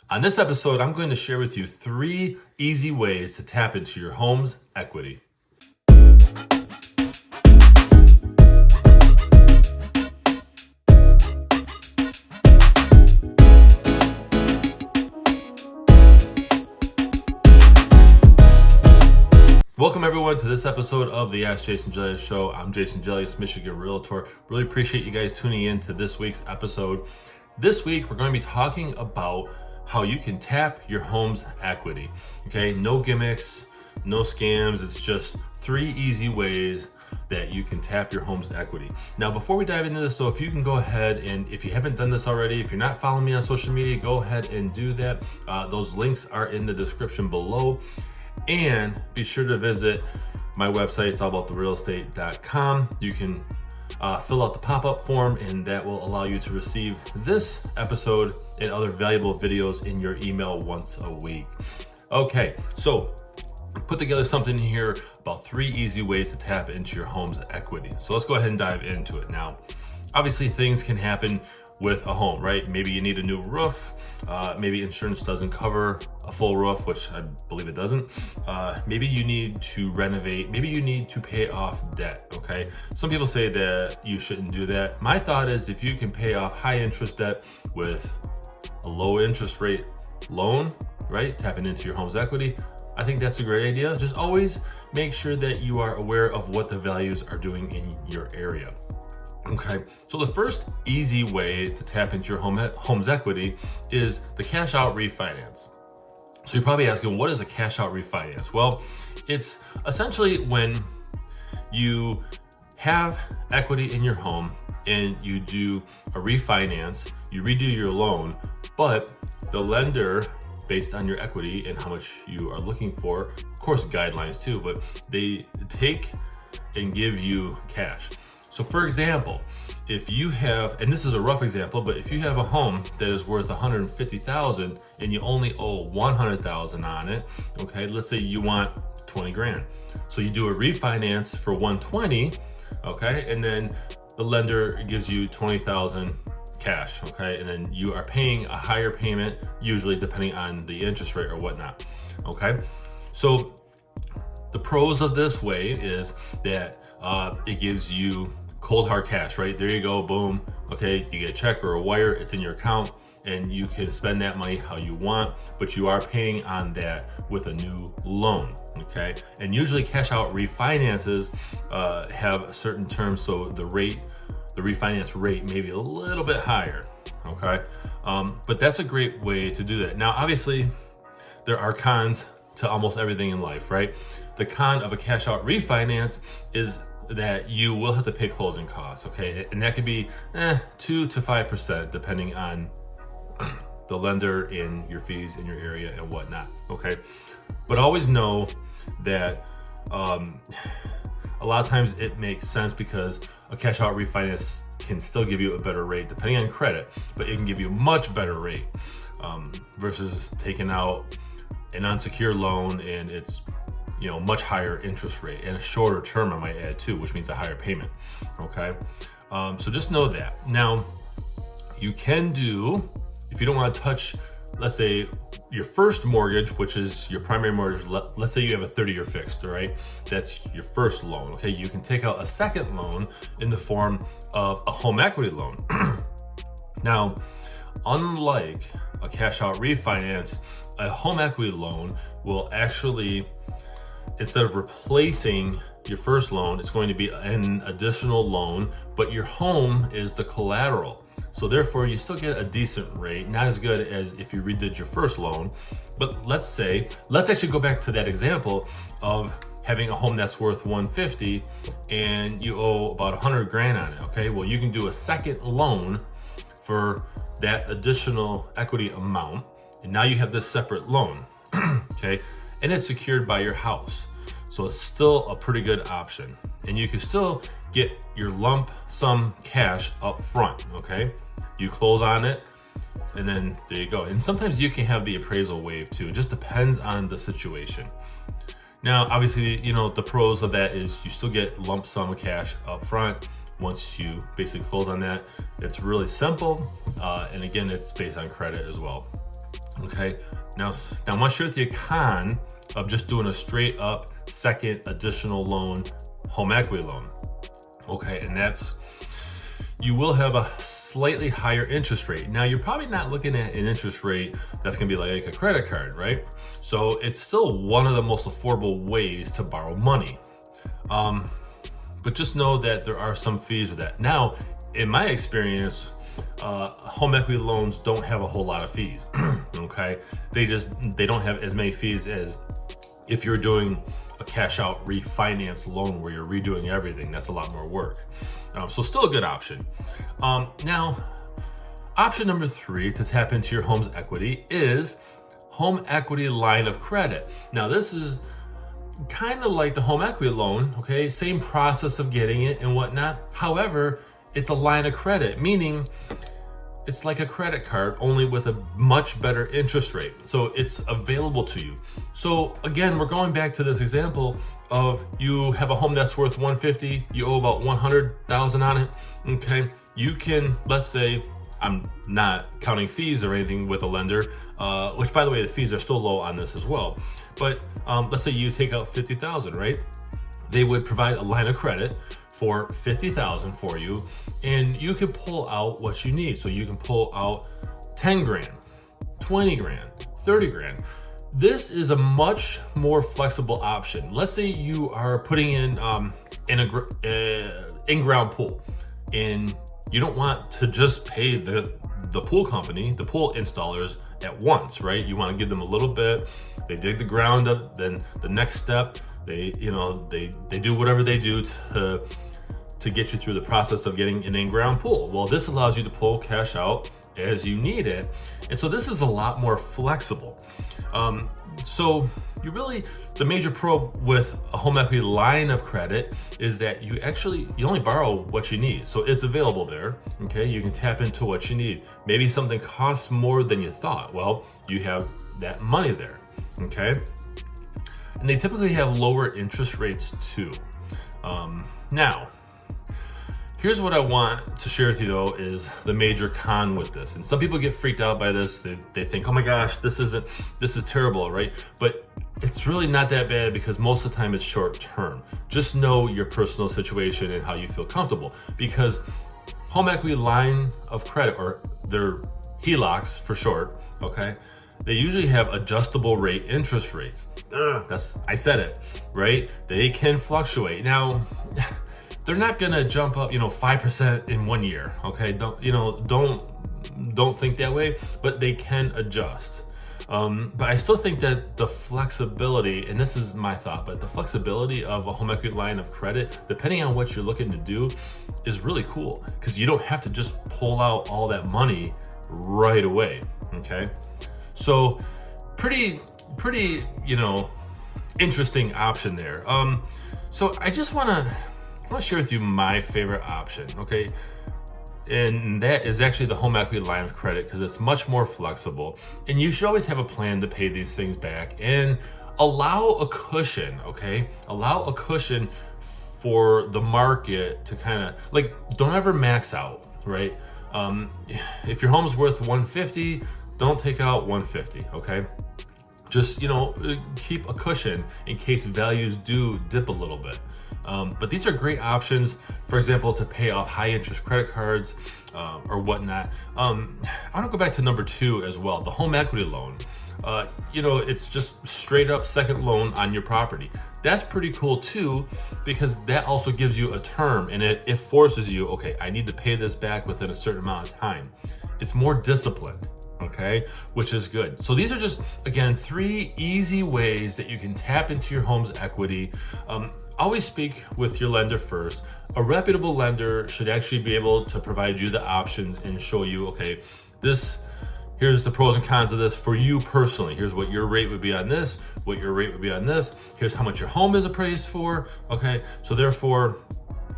On this episode, I'm going to share with you 3 easy ways to tap into your home's equity. Welcome everyone to this episode of the AskJasonGelios show. I'm Jason Gelios, Michigan Realtor. Really appreciate you guys tuning in to this week's episode. This week, we're going to be talking about how you can tap your home's equity. Okay, no gimmicks, no scams. It's just 3 easy ways that you can tap your home's equity. Now, before we dive into this though, if you can go ahead and if you haven't done this already, if you're not following me on social media, go ahead and do that. Those links are in the description below. And be sure to visit my website, it's allabouttherealestate.com. You can fill out the pop-up form, and that will allow you to receive this episode and other valuable videos in your email once a week. Okay, so put together something here about 3 easy ways to tap into your home's equity. So let's go ahead and dive into it. Now, obviously things can happen with a home, right? Maybe you need a new roof. Maybe insurance doesn't cover a full roof, which I believe it doesn't. Maybe you need to renovate. Maybe you need to pay off debt, okay? Some people say that you shouldn't do that. My thought is if you can pay off high interest debt with a low interest rate loan, right? Tapping into your home's equity, I think that's a great idea. Just always make sure that you are aware of what the values are doing in your area. Okay, so the first easy way to tap into your home's equity is the cash out refinance. So you're probably asking, what is a cash out refinance? Well, it's essentially when you have equity in your home and you do a refinance, you redo your loan, but the lender, based on your equity and how much you are looking for, of course guidelines too, but they take and give you cash. So for example, if you have, and this is a rough example, but if you have a home that is worth $150,000 and you only owe $100,000 on it, okay, let's say you want 20 grand. So you do a refinance for 120, okay, and then the lender gives you 20,000 cash, okay, and then you are paying a higher payment, usually depending on the interest rate or whatnot, okay? So the pros of this way is that it gives you cold hard cash, right? There you go, boom. Okay, you get a check or a wire, it's in your account, and you can spend that money how you want, but you are paying on that with a new loan, okay? And usually cash out refinances have certain terms, so the refinance rate may be a little bit higher, okay? But that's a great way to do that. Now, obviously, there are cons to almost everything in life, right? The con of a cash out refinance is that you will have to pay closing costs, okay? And that could be 2 to 5% depending on the lender and your fees in your area and whatnot, okay? But always know that a lot of times it makes sense because a cash out refinance can still give you a better rate depending on credit, but it can give you a much better rate versus taking out an unsecured loan and it's much higher interest rate and a shorter term, I might add too, which means a higher payment, okay? So just know that. Now, you can do, if you don't want to touch, let's say, your first mortgage, which is your primary mortgage, let's say you have a 30-year fixed, all right? That's your first loan, okay? You can take out a second loan in the form of a home equity loan. Now, unlike a cash out refinance, a home equity loan will actually, instead of replacing your first loan, it's going to be an additional loan, but your home is the collateral. So therefore you still get a decent rate, not as good as if you redid your first loan. But let's actually go back to that example of having a home that's worth 150 and you owe about 100 grand on it, okay? Well, you can do a second loan for that additional equity amount. And now you have this separate loan, okay? And it's secured by your house. So it's still a pretty good option. And you can still get your lump sum cash up front, okay? You close on it, and then there you go. And sometimes you can have the appraisal waived too. It just depends on the situation. Now, obviously, the pros of that is you still get lump sum cash up front. Once you basically close on that, it's really simple. And again, it's based on credit as well. Okay, now I want to share with you a con of just doing a straight up second additional loan, home equity loan. Okay, and that's, you will have a slightly higher interest rate. Now you're probably not looking at an interest rate that's gonna be like a credit card, right? So it's still one of the most affordable ways to borrow money. But just know that there are some fees with that. Now, in my experience, home equity loans don't have a whole lot of fees. Okay, they don't have as many fees as if you're doing a cash out refinance loan where you're redoing everything. That's a lot more work. So still a good option. Now, option number 3 to tap into your home's equity is home equity line of credit. Now this is kind of like the home equity loan, okay? Same process of getting it and whatnot. However, it's a line of credit, meaning it's like a credit card, only with a much better interest rate. So it's available to you. So again, we're going back to this example of you have a home that's worth 150, you owe about 100,000 on it, okay? You can, let's say, I'm not counting fees or anything with a lender, which by the way, the fees are still low on this as well. But let's say you take out 50,000, right? They would provide a line of credit for 50,000 for you, and you can pull out what you need. So you can pull out 10 grand, 20 grand, 30 grand. This is a much more flexible option. Let's say you are putting in in-ground pool, and you don't want to just pay the pool company, the pool installers at once, right? You want to give them a little bit. They dig the ground up, then the next step, they do whatever they do to get you through the process of getting an in-ground pool. Well, this allows you to pull cash out as you need it. And so this is a lot more flexible. So the major pro with a home equity line of credit is that you only borrow what you need. So it's available there, okay? You can tap into what you need. Maybe something costs more than you thought. Well, you have that money there, okay? And they typically have lower interest rates too. Now, here's what I want to share with you though, is the major con with this. And some people get freaked out by this. They think, oh my gosh, this is terrible, right? But it's really not that bad, because most of the time it's short term. Just know your personal situation and how you feel comfortable, because home equity line of credit, or their HELOCs for short, okay? They usually have adjustable rate interest rates. I said it, right? They can fluctuate. Now, they're not gonna jump up, 5% in 1 year, okay? Don't think that way, but they can adjust. But I still think that the flexibility, and this is my thought, but the flexibility of a home equity line of credit, depending on what you're looking to do, is really cool, because you don't have to just pull out all that money right away, okay? So pretty, interesting option there. So I just want to share with you my favorite option, okay? And that is actually the home equity line of credit, because it's much more flexible, and you should always have a plan to pay these things back, and allow a cushion, okay? Allow a cushion for the market to kind of, don't ever max out, right? If your home's worth 150, don't take out 150, okay? Just, keep a cushion in case values do dip a little bit. But these are great options, for example, to pay off high interest credit cards or whatnot. I want to go back to number 2 as well, the home equity loan. It's just straight up second loan on your property. That's pretty cool too, because that also gives you a term, and it forces you, okay, I need to pay this back within a certain amount of time. It's more disciplined, okay, which is good. So these are just, again, 3 easy ways that you can tap into your home's equity. Always speak with your lender first. A reputable lender should actually be able to provide you the options and show you, okay, here's the pros and cons of this for you personally. Here's what your rate would be on this, what your rate would be on this. Here's how much your home is appraised for, okay? So therefore,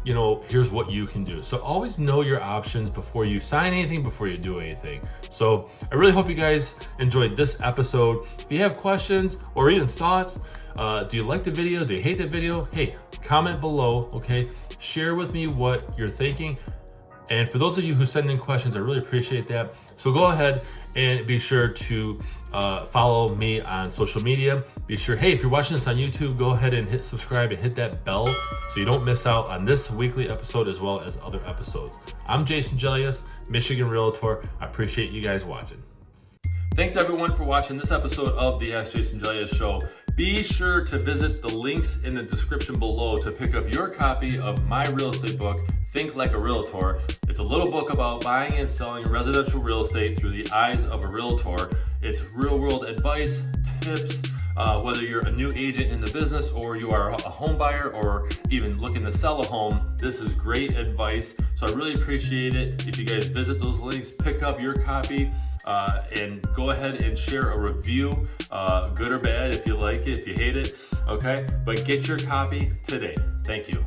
here's what you can do. So always know your options before you sign anything, before you do anything. So I really hope you guys enjoyed this episode. If you have questions or even thoughts, do you like the video? Do you hate the video? Hey, comment below, okay? Share with me what you're thinking. And for those of you who send in questions, I really appreciate that. So go ahead And be sure to follow me on social media. Be sure, hey, if you're watching this on YouTube, go ahead and hit subscribe and hit that bell so you don't miss out on this weekly episode as well as other episodes. I'm Jason Gelios, Michigan Realtor. I appreciate you guys watching. Thanks everyone for watching this episode of the Ask Jason Gelios show. Be sure to visit the links in the description below to pick up your copy of my real estate book, Think Like a Realtor. It's a little book about buying and selling residential real estate through the eyes of a realtor. It's real world advice, tips, whether you're a new agent in the business or you are a home buyer or even looking to sell a home. This is great advice. So I really appreciate it if you guys visit those links, pick up your copy, and go ahead and share a review, good or bad, if you like it, if you hate it, okay? But get your copy today. Thank you.